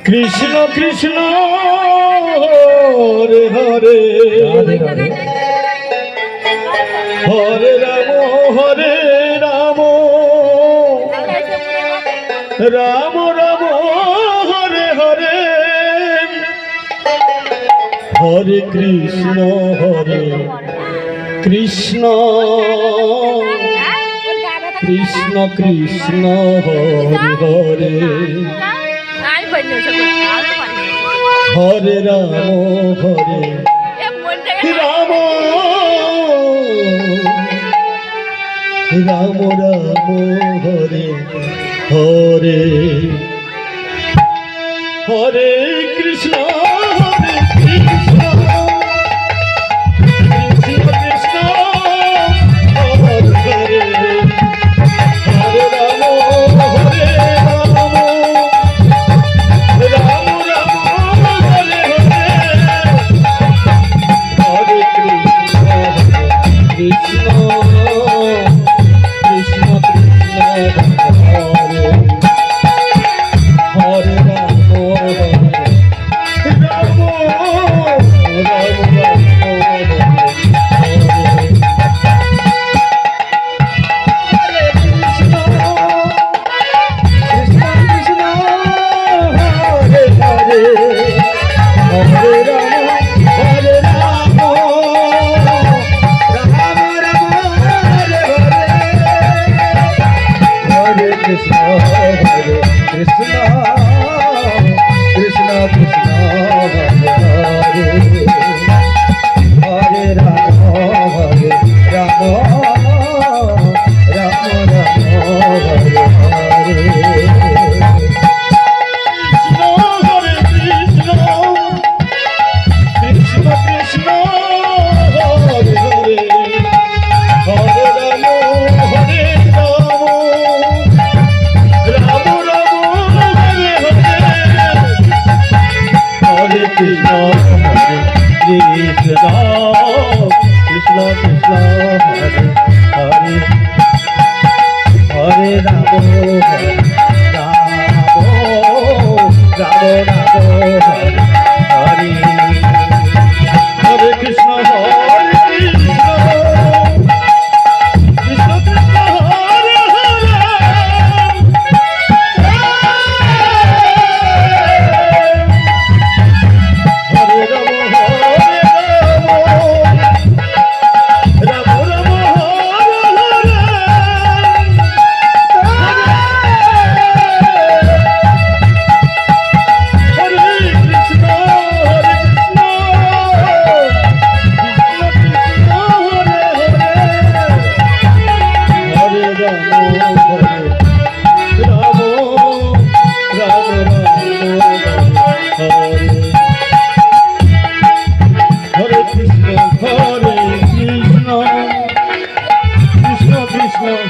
Krishna Krishna Hare Hare Hare Ram Ram Ram Hare Hare Hare Krishna Krishna Krishna Krishna Hare Hare Hare Ram Ram Ram Ram Hare Hare Hare Krishna Krishna Krishna Hare Hare Hare Ram Hare Ram Ram Ram Hare Hare Hare Krishna Krishna Krishna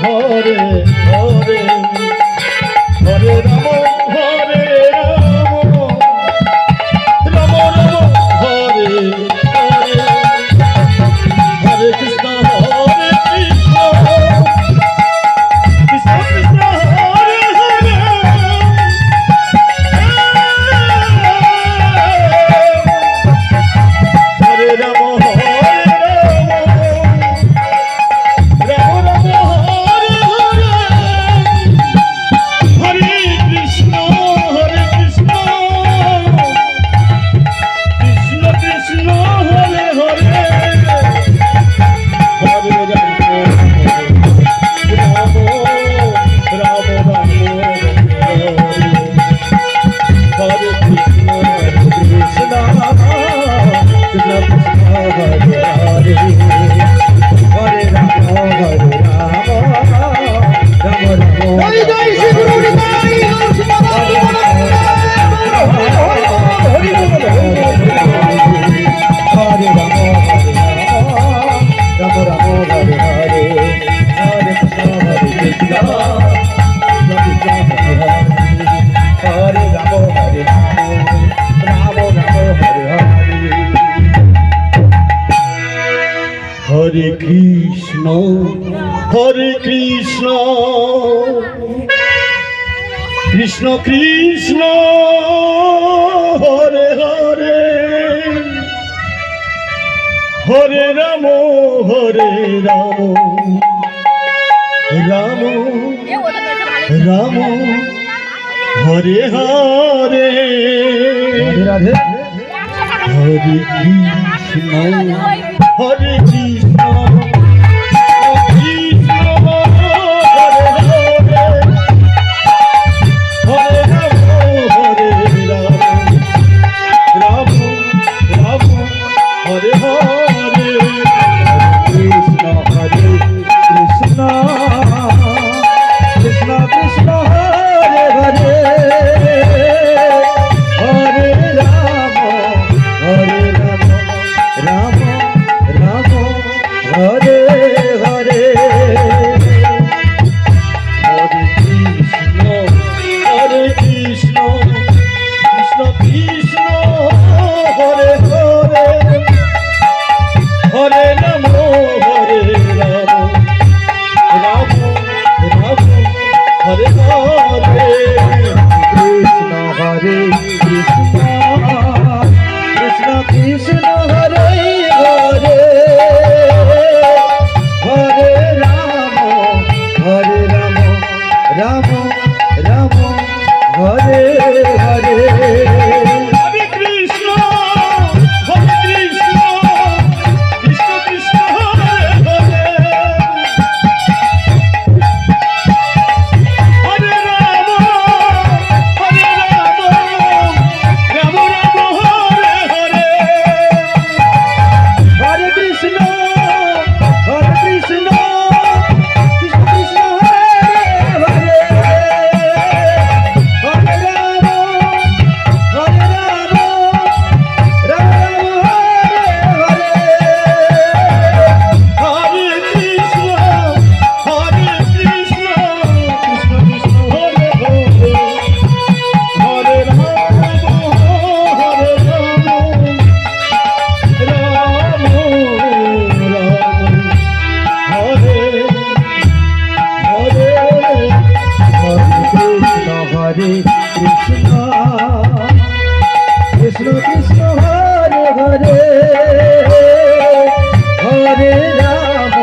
Hare Hare Ram Ram Ram Ram Krishna Krishna Hare Hare Hare Ram Ram Ram Hare Hare Radhe Hare Krishna Hare Krishna Krishna Hare Hare Hare Ram Ram Ram Hare Hare Krishna Hare Krishna Krishna Krishna Hare Hare Hare Ram Ram Ram Hare Hare Hare Krishna Hare Krishna Krishna Krishna Hare Hare Hare Ram Ram Ram Ram Hare Hare Krishna Hare Krishna Krishna Krishna Hare Hare Hare Ram Ram Ram Hare Hare Hare Krishna Krishna Krishna Hare Hare Hare Ram Ram Ram Hare Hare Hare Krishna Krishna Krishna Hare Hare Hare Ram Ram Hare Hare Hare Krishna Krishna Krishna Hare Hare Hare Ram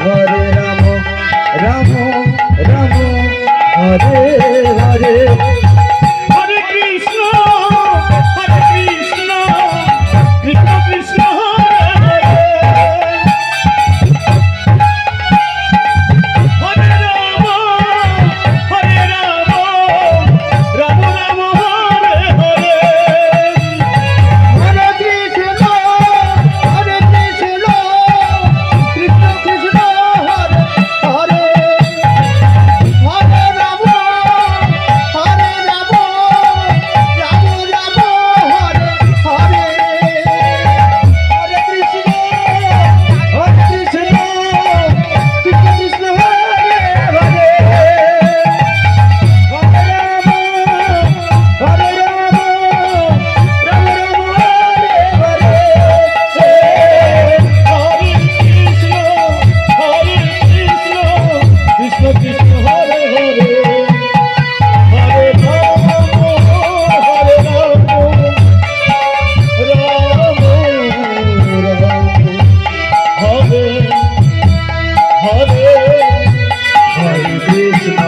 Hare Ram Ram Ram Hare Hare Hare Krishna Krishna Krishna Hare Hare Hare Ram Ram Ram Hare Hare Hare Krishna Krishna Krishna Hare Hare Ram Ram Ram Hare Hare Hare Krishna Krishna Krishna Hare Hare Hare Ram Ram Ram Hare Hare Hare Krishna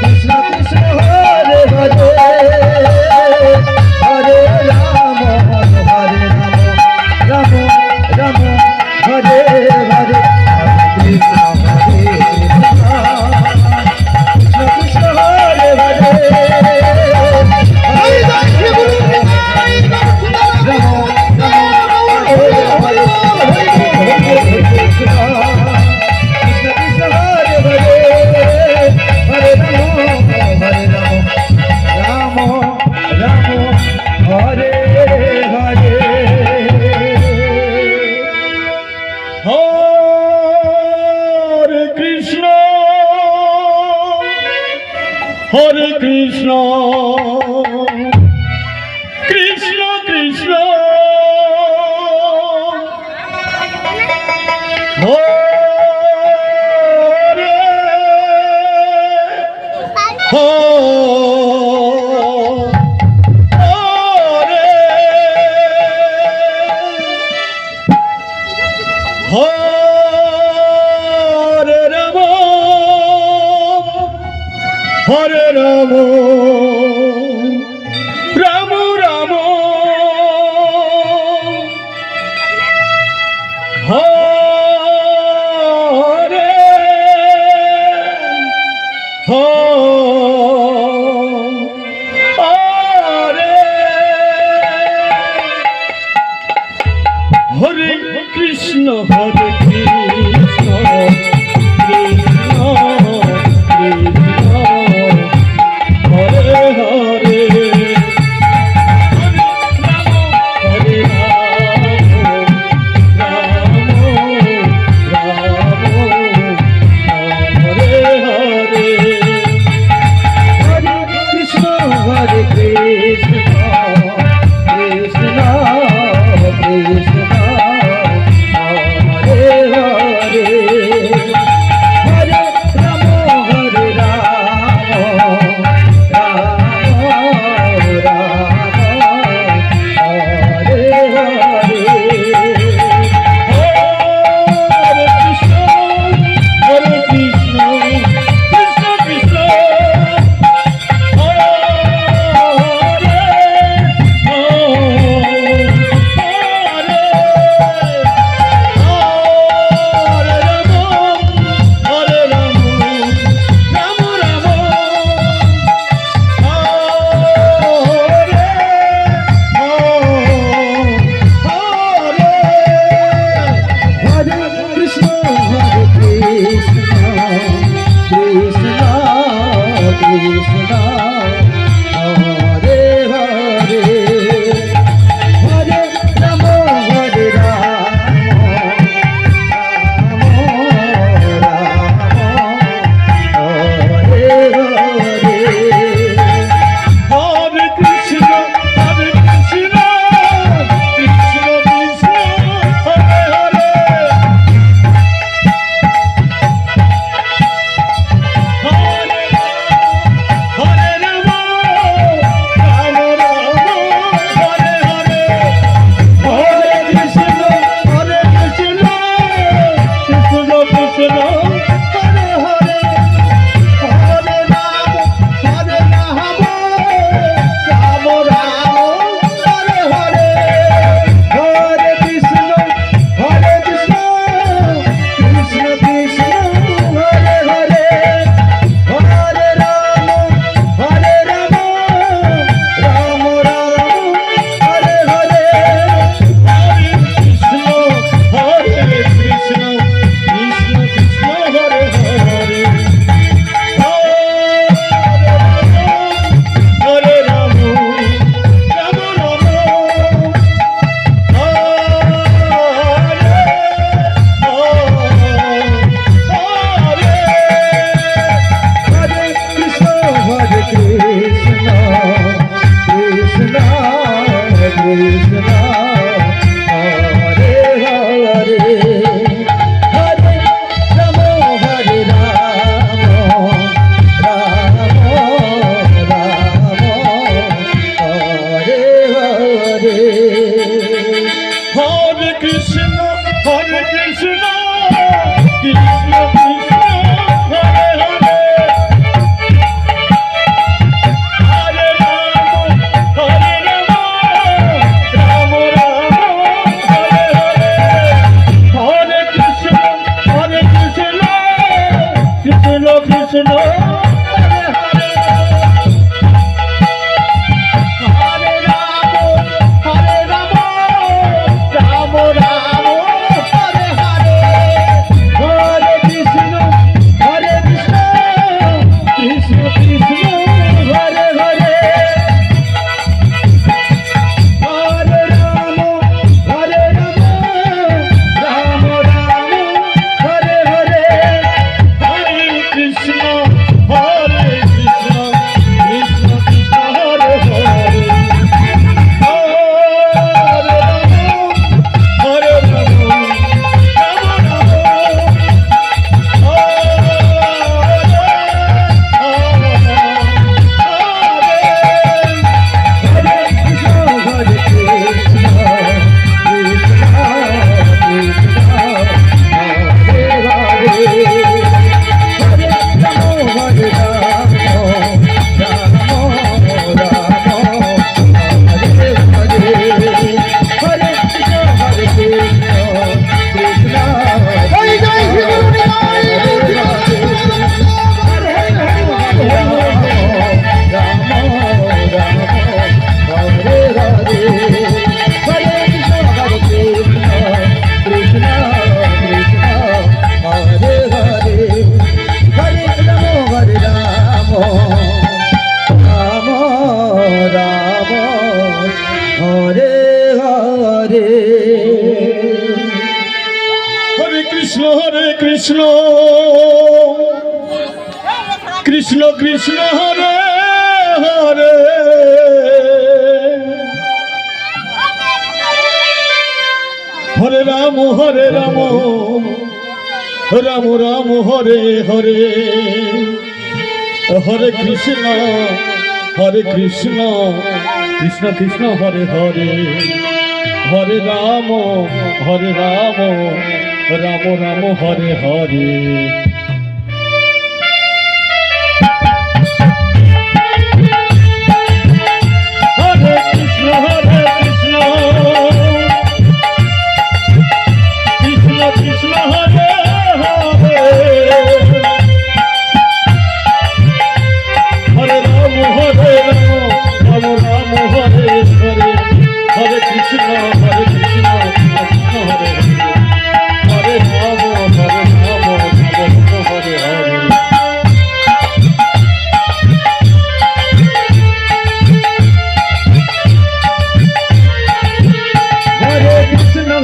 Krishna Krishna Hare Hare Hare Ram Ram Hare Hare Hare Krishna Krishna Krishna Hare Hare Hare Ram Ram Hare Hare Hare Krishna Krishna Krishna Hare Hare Hare Ram Ram Hare Hare Krishna Krishna Hare Hare Hare Krishna Krishna Krishna Hare Hare Ram Ram Ram Hare Hare Hare Krishna Hare Krishna Krishna Krishna Hare Hare Hare Ram Ram Hare Hare Hare Krishna, Hare Krishna, Krishna Krishna, Hare Hare, Hare Rama, Hare Rama, Rama Rama, Hare Hare. Hare Krishna, Hare Krishna, Krishna Krishna, Hare Hare Hare Hare Ram Ram Ram Hare Hare Hare Krishna Krishna Krishna Hare Hare Hare Ram Ram Ram Hare Hare Hare Krishna Krishna Krishna Hare Hare Hare Ram Ram Ram Hare Hare Hare Krishna Krishna Hare Hare Ram Hare Hare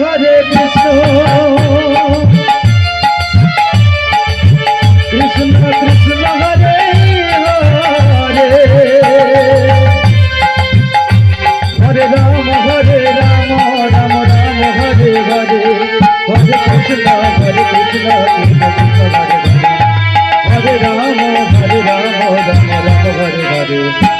Hare Krishna Krishna Krishna Hare Hare Hare Ram Ram Ram Hare Hare Hare Krishna Krishna Krishna Hare Hare Hare Ram Ram Ram Hare Hare